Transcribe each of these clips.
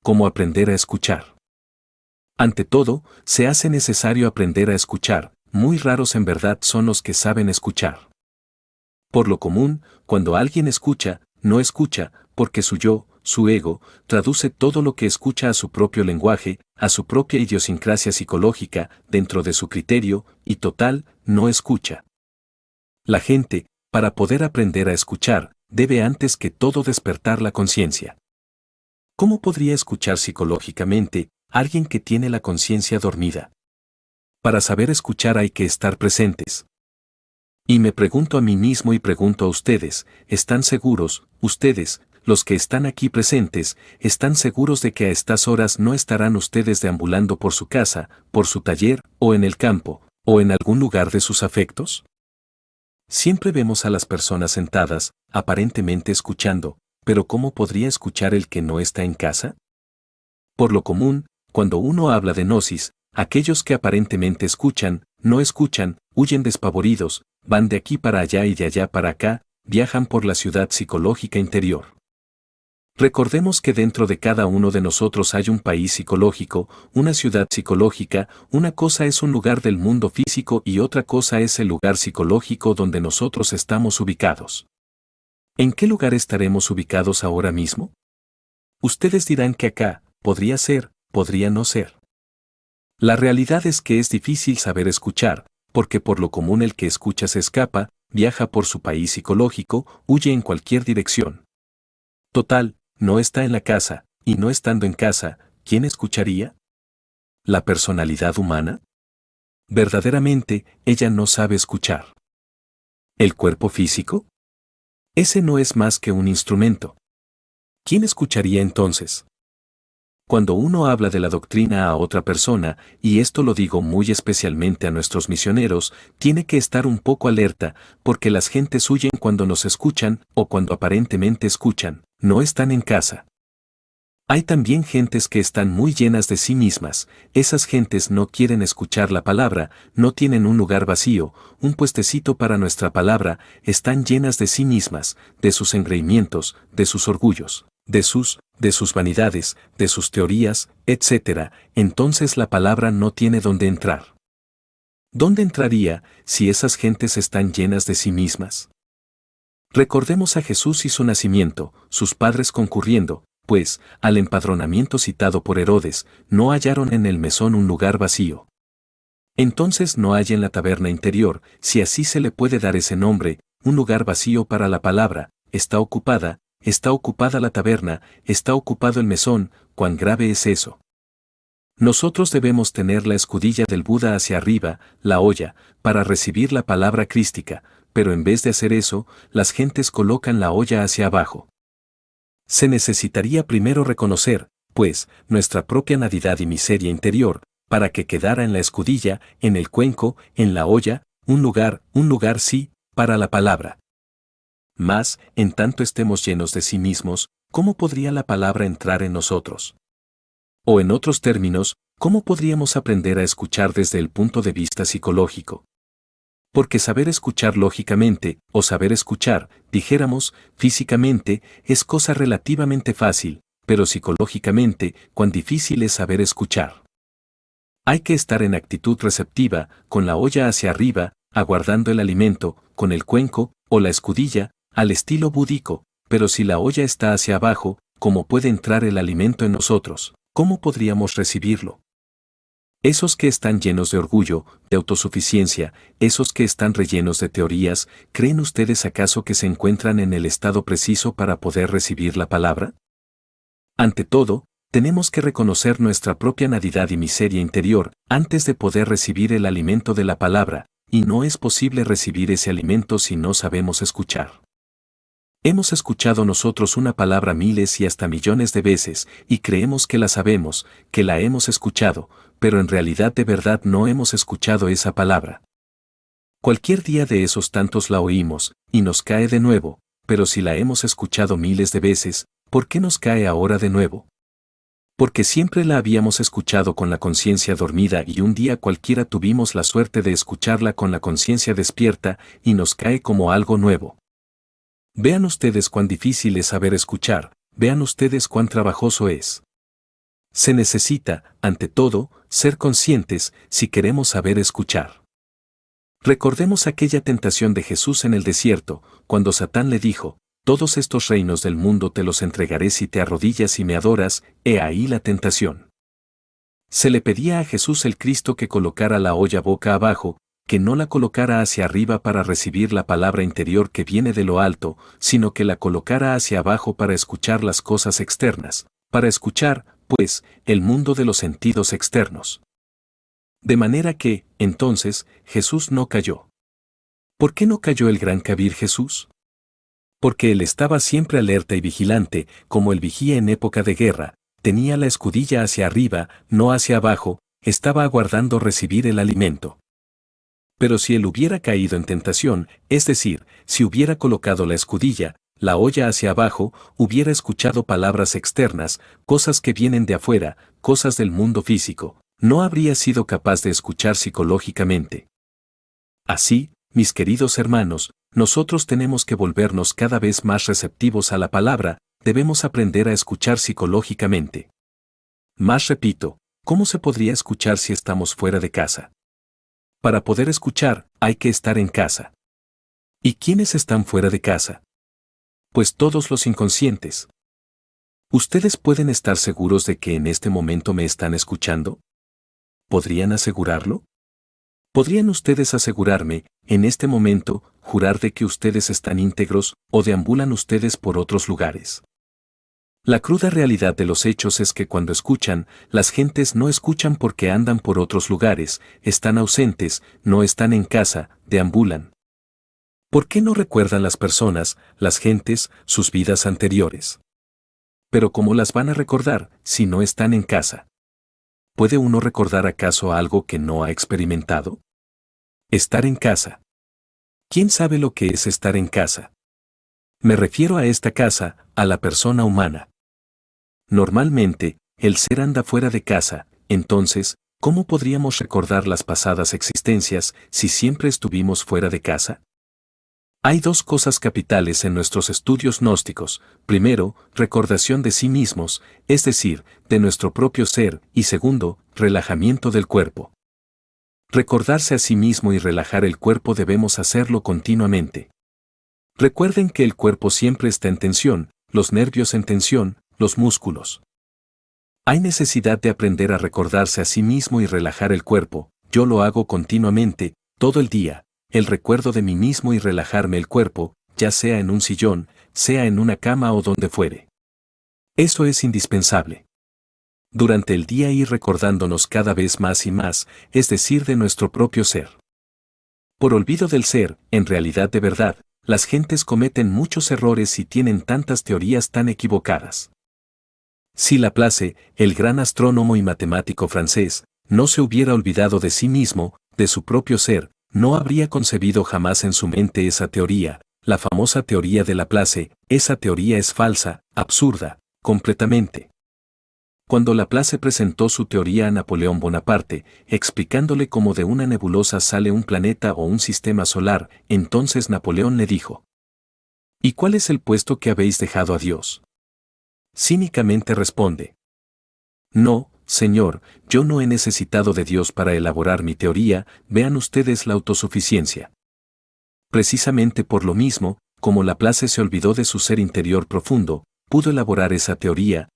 como aprender a escuchar. Ante todo, se hace necesario aprender a escuchar, muy raros en verdad son los que saben escuchar. Por lo común, cuando alguien escucha, no escucha, porque su yo, su ego, traduce todo lo que escucha a su propio lenguaje, a su propia idiosincrasia psicológica, dentro de su criterio, y total, no escucha. La gente, para poder aprender a escuchar, debe antes que todo despertar la conciencia. ¿Cómo podría escuchar psicológicamente alguien que tiene la conciencia dormida? Para saber escuchar hay que estar presentes. Y me pregunto a mí mismo y pregunto a ustedes, ¿están seguros, ustedes, los que están aquí presentes, están seguros de que a estas horas no estarán ustedes deambulando por su casa, por su taller, o en el campo, o en algún lugar de sus afectos? Siempre vemos a las personas sentadas, aparentemente escuchando, pero ¿cómo podría escuchar el que no está en casa? Por lo común, cuando uno habla de gnosis, aquellos que aparentemente escuchan, no escuchan, huyen despavoridos, van de aquí para allá y de allá para acá, viajan por la ciudad psicológica interior. Recordemos que dentro de cada uno de nosotros hay un país psicológico, una ciudad psicológica, una cosa es un lugar del mundo físico y otra cosa es el lugar psicológico donde nosotros estamos ubicados. ¿En qué lugar estaremos ubicados ahora mismo? Ustedes dirán que acá, podría ser, podría no ser. La realidad es que es difícil saber escuchar, porque por lo común el que escucha se escapa, viaja por su país psicológico, huye en cualquier dirección. Total, no está en la casa, y no estando en casa, ¿quién escucharía? ¿La personalidad humana? Verdaderamente, ella no sabe escuchar. ¿El cuerpo físico? Ese no es más que un instrumento. ¿Quién escucharía entonces? Cuando uno habla de la doctrina a otra persona, y esto lo digo muy especialmente a nuestros misioneros, tiene que estar un poco alerta, porque las gentes huyen cuando nos escuchan, o cuando aparentemente escuchan, no están en casa. Hay también gentes que están muy llenas de sí mismas, esas gentes no quieren escuchar la palabra, no tienen un lugar vacío, un puestecito para nuestra palabra, están llenas de sí mismas, de sus engreimientos, de sus orgullos, de sus vanidades, de sus teorías, etc., entonces la palabra no tiene dónde entrar. ¿Dónde entraría si esas gentes están llenas de sí mismas? Recordemos a Jesús y su nacimiento, sus padres concurriendo, pues, al empadronamiento citado por Herodes, no hallaron en el mesón un lugar vacío. Entonces no hay en la taberna interior, si así se le puede dar ese nombre, un lugar vacío para la palabra, está ocupada la taberna, está ocupado el mesón, ¿cuán grave es eso? Nosotros debemos tener la escudilla del Buda hacia arriba, la olla, para recibir la palabra crística, pero en vez de hacer eso, las gentes colocan la olla hacia abajo. Se necesitaría primero reconocer, pues, nuestra propia nadidad y miseria interior, para que quedara en la escudilla, en el cuenco, en la olla, un lugar sí, para la palabra. Mas, en tanto estemos llenos de sí mismos, ¿cómo podría la palabra entrar en nosotros? O en otros términos, ¿cómo podríamos aprender a escuchar desde el punto de vista psicológico? Porque saber escuchar lógicamente, o saber escuchar, dijéramos, físicamente, es cosa relativamente fácil, pero psicológicamente, cuán difícil es saber escuchar. Hay que estar en actitud receptiva, con la olla hacia arriba, aguardando el alimento, con el cuenco, o la escudilla, al estilo búdico, pero si la olla está hacia abajo, ¿cómo puede entrar el alimento en nosotros? ¿Cómo podríamos recibirlo? Esos que están llenos de orgullo, de autosuficiencia, esos que están rellenos de teorías, ¿creen ustedes acaso que se encuentran en el estado preciso para poder recibir la palabra? Ante todo, tenemos que reconocer nuestra propia nadidad y miseria interior antes de poder recibir el alimento de la palabra, y no es posible recibir ese alimento si no sabemos escuchar. Hemos escuchado nosotros una palabra miles y hasta millones de veces, y creemos que la sabemos, que la hemos escuchado, pero en realidad de verdad no hemos escuchado esa palabra. Cualquier día de esos tantos la oímos, y nos cae de nuevo, pero si la hemos escuchado miles de veces, ¿por qué nos cae ahora de nuevo? Porque siempre la habíamos escuchado con la conciencia dormida y un día cualquiera tuvimos la suerte de escucharla con la conciencia despierta y nos cae como algo nuevo. Vean ustedes cuán difícil es saber escuchar, vean ustedes cuán trabajoso es. Se necesita, ante todo, ser conscientes si queremos saber escuchar. Recordemos aquella tentación de Jesús en el desierto, cuando Satán le dijo, todos estos reinos del mundo te los entregaré si te arrodillas y me adoras, he ahí la tentación. Se le pedía a Jesús el Cristo que colocara la olla boca abajo, que no la colocara hacia arriba para recibir la palabra interior que viene de lo alto, sino que la colocara hacia abajo para escuchar las cosas externas, para escuchar, pues, el mundo de los sentidos externos. De manera que, entonces, Jesús no cayó. ¿Por qué no cayó el gran Kabir Jesús? Porque él estaba siempre alerta y vigilante, como el vigía en época de guerra, tenía la escudilla hacia arriba, no hacia abajo, estaba aguardando recibir el alimento. Pero si él hubiera caído en tentación, es decir, si hubiera colocado la escudilla, la olla hacia abajo, hubiera escuchado palabras externas, cosas que vienen de afuera, cosas del mundo físico, no habría sido capaz de escuchar psicológicamente. Así, mis queridos hermanos, nosotros tenemos que volvernos cada vez más receptivos a la palabra, debemos aprender a escuchar psicológicamente. Más repito, ¿cómo se podría escuchar si estamos fuera de casa? Para poder escuchar, hay que estar en casa. ¿Y quiénes están fuera de casa? Pues todos los inconscientes. ¿Ustedes pueden estar seguros de que en este momento me están escuchando? ¿Podrían asegurarlo? ¿Podrían ustedes asegurarme, en este momento, jurar de que ustedes están íntegros o deambulan ustedes por otros lugares? La cruda realidad de los hechos es que cuando escuchan, las gentes no escuchan porque andan por otros lugares, están ausentes, no están en casa, deambulan. ¿Por qué no recuerdan las personas, las gentes, sus vidas anteriores? Pero ¿cómo las van a recordar si no están en casa? ¿Puede uno recordar acaso algo que no ha experimentado? Estar en casa. ¿Quién sabe lo que es estar en casa? Me refiero a esta casa, a la persona humana. Normalmente, el ser anda fuera de casa, entonces, ¿cómo podríamos recordar las pasadas existencias si siempre estuvimos fuera de casa? Hay dos cosas capitales en nuestros estudios gnósticos. Primero, recordación de sí mismos, es decir, de nuestro propio ser, y segundo, relajamiento del cuerpo. Recordarse a sí mismo y relajar el cuerpo debemos hacerlo continuamente. Recuerden que el cuerpo siempre está en tensión, los nervios en tensión, los músculos. Hay necesidad de aprender a recordarse a sí mismo y relajar el cuerpo, yo lo hago continuamente, todo el día, el recuerdo de mí mismo y relajarme el cuerpo, ya sea en un sillón, sea en una cama o donde fuere. Eso es indispensable. Durante el día ir recordándonos cada vez más y más, es decir, de nuestro propio ser. Por olvido del ser, en realidad de verdad, las gentes cometen muchos errores y tienen tantas teorías tan equivocadas. Si Laplace, el gran astrónomo y matemático francés, no se hubiera olvidado de sí mismo, de su propio ser, no habría concebido jamás en su mente esa teoría, la famosa teoría de Laplace. Esa teoría es falsa, absurda, completamente. Cuando Laplace presentó su teoría a Napoleón Bonaparte, explicándole cómo de una nebulosa sale un planeta o un sistema solar, entonces Napoleón le dijo: ¿Y cuál es el puesto que habéis dejado a Dios? Cínicamente responde: No, señor, yo no he necesitado de Dios para elaborar mi teoría, vean ustedes la autosuficiencia. Precisamente por lo mismo, como Laplace se olvidó de su ser interior profundo, pudo elaborar esa teoría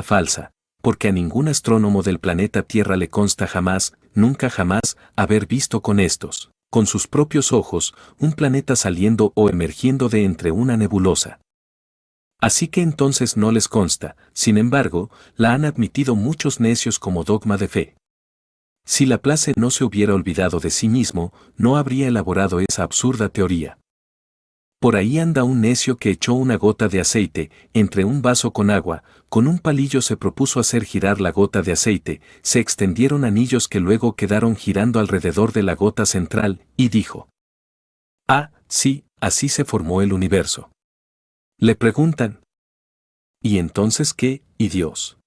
falsa, porque a ningún astrónomo del planeta Tierra le consta jamás, nunca jamás, haber visto con sus propios ojos, un planeta saliendo o emergiendo de entre una nebulosa. Así que entonces no les consta, sin embargo, la han admitido muchos necios como dogma de fe. Si Laplace no se hubiera olvidado de sí mismo, no habría elaborado esa absurda teoría. Por ahí anda un necio que echó una gota de aceite entre un vaso con agua, con un palillo se propuso hacer girar la gota de aceite, se extendieron anillos que luego quedaron girando alrededor de la gota central, y dijo: Ah, sí, así se formó el universo. Le preguntan: ¿y entonces qué, y Dios?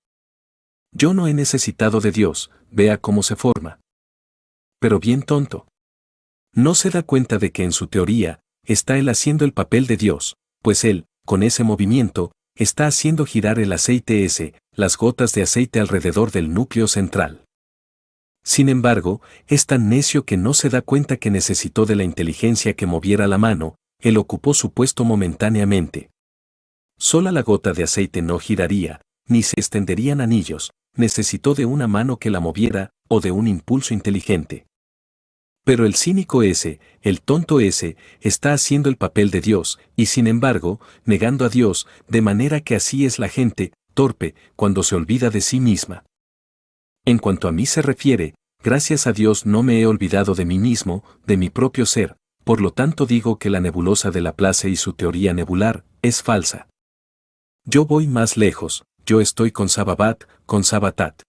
Yo no he necesitado de Dios, vea cómo se forma. Pero bien tonto. No se da cuenta de que en su teoría, está él haciendo el papel de Dios, pues él, con ese movimiento, está haciendo girar el aceite las gotas de aceite alrededor del núcleo central. Sin embargo, es tan necio que no se da cuenta que necesitó de la inteligencia que moviera la mano, él ocupó su puesto momentáneamente. Sola la gota de aceite no giraría, ni se extenderían anillos, necesitó de una mano que la moviera, o de un impulso inteligente. Pero el cínico el tonto está haciendo el papel de Dios, y sin embargo, negando a Dios, de manera que así es la gente, torpe, cuando se olvida de sí misma. En cuanto a mí se refiere, gracias a Dios no me he olvidado de mí mismo, de mi propio ser, por lo tanto digo que la nebulosa de Laplace y su teoría nebular, es falsa. Yo voy más lejos, yo estoy con Sababat, con Sabatat.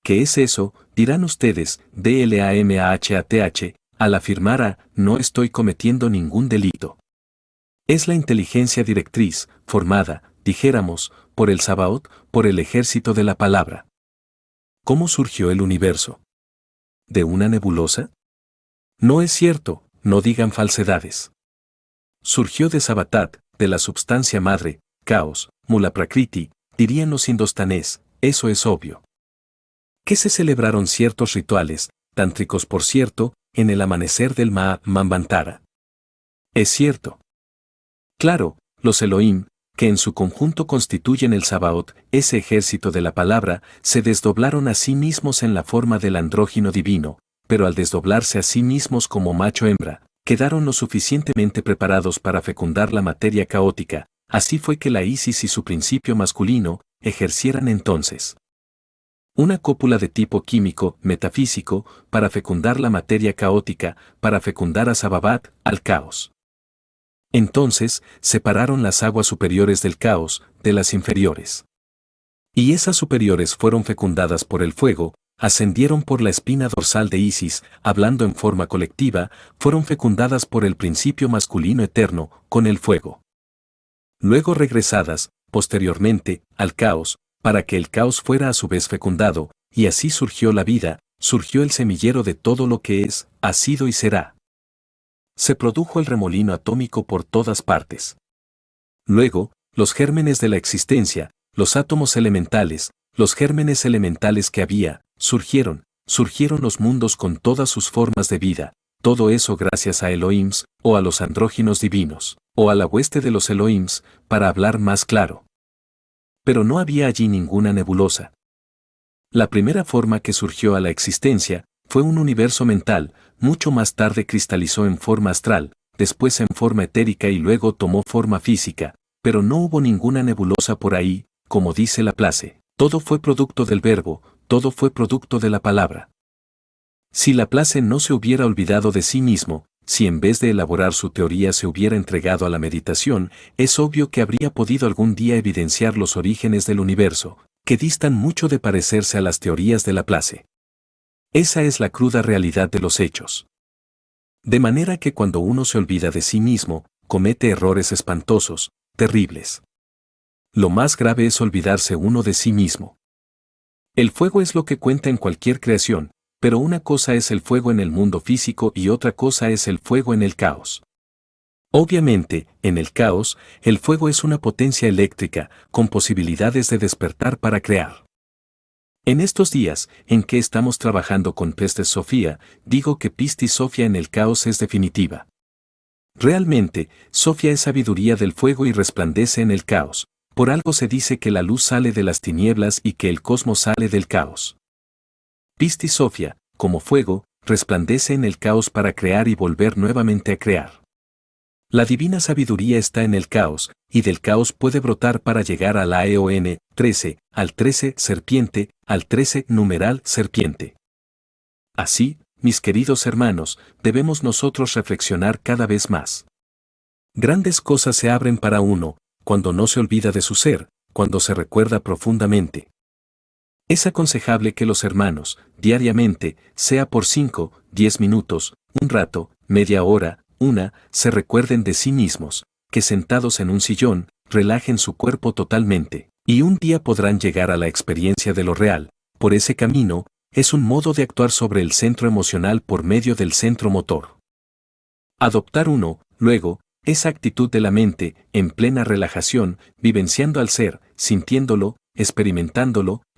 ¿Qué es eso? Dirán ustedes, DLAMAHATH, al afirmar a, no estoy cometiendo ningún delito. Es la inteligencia directriz, formada, dijéramos, por el Sabaoth, por el ejército de la palabra. ¿Cómo surgió el universo? ¿De una nebulosa? No es cierto, no digan falsedades. Surgió de Sabatat, de la substancia madre, caos, mula prakriti, dirían los indostanés, eso es obvio. Que se celebraron ciertos rituales, tántricos por cierto, en el amanecer del Manvantara. Es cierto. Claro, los Elohim, que en su conjunto constituyen el Sabaoth, ese ejército de la palabra, se desdoblaron a sí mismos en la forma del andrógino divino, pero al desdoblarse a sí mismos como macho-hembra, quedaron lo suficientemente preparados para fecundar la materia caótica, así fue que la Isis y su principio masculino, ejercieran entonces una cópula de tipo químico, metafísico, para fecundar la materia caótica, para fecundar a Sababat, al caos. Entonces, separaron las aguas superiores del caos, de las inferiores. Y esas superiores fueron fecundadas por el fuego, ascendieron por la espina dorsal de Isis, hablando en forma colectiva, fueron fecundadas por el principio masculino eterno, con el fuego. Luego regresadas, posteriormente, al caos, para que el caos fuera a su vez fecundado, y así surgió la vida, surgió el semillero de todo lo que es, ha sido y será. Se produjo el remolino atómico por todas partes. Luego, los gérmenes de la existencia, los átomos elementales, los gérmenes elementales que había, surgieron los mundos con todas sus formas de vida, todo eso gracias a Elohims, o a los andróginos divinos, o a la hueste de los Elohims, para hablar más claro. Pero no había allí ninguna nebulosa. La primera forma que surgió a la existencia fue un universo mental, mucho más tarde cristalizó en forma astral, después en forma etérica y luego tomó forma física, pero no hubo ninguna nebulosa por ahí, como dice Laplace, todo fue producto del verbo, todo fue producto de la palabra. Si Laplace no se hubiera olvidado de sí mismo, si en vez de elaborar su teoría se hubiera entregado a la meditación, es obvio que habría podido algún día evidenciar los orígenes del universo, que distan mucho de parecerse a las teorías de Laplace. Esa es la cruda realidad de los hechos. De manera que cuando uno se olvida de sí mismo, comete errores espantosos, terribles. Lo más grave es olvidarse uno de sí mismo. El fuego es lo que cuenta en cualquier creación, pero una cosa es el fuego en el mundo físico y otra cosa es el fuego en el caos. Obviamente, en el caos, el fuego es una potencia eléctrica, con posibilidades de despertar para crear. En estos días, en que estamos trabajando con Pistis Sophia, digo que Pistis Sophia en el caos es definitiva. Realmente, Sophia es sabiduría del fuego y resplandece en el caos. Por algo se dice que la luz sale de las tinieblas y que el cosmos sale del caos. Pistis Sophia, como fuego, resplandece en el caos para crear y volver nuevamente a crear. La divina sabiduría está en el caos, y del caos puede brotar para llegar a la EON 13, al 13 serpiente, al 13 numeral serpiente. Así, mis queridos hermanos, debemos nosotros reflexionar cada vez más. Grandes cosas se abren para uno, cuando no se olvida de su ser, cuando se recuerda profundamente. Es aconsejable que los hermanos, diariamente, sea por 5, 10 minutos, un rato, media hora, se recuerden de sí mismos, que sentados en un sillón, relajen su cuerpo totalmente, y un día podrán llegar a la experiencia de lo real. Por ese camino, es un modo de actuar sobre el centro emocional por medio del centro motor. Adoptar luego, Esa actitud de la mente, en plena relajación, vivenciando al ser, sintiéndolo, experimentándolo,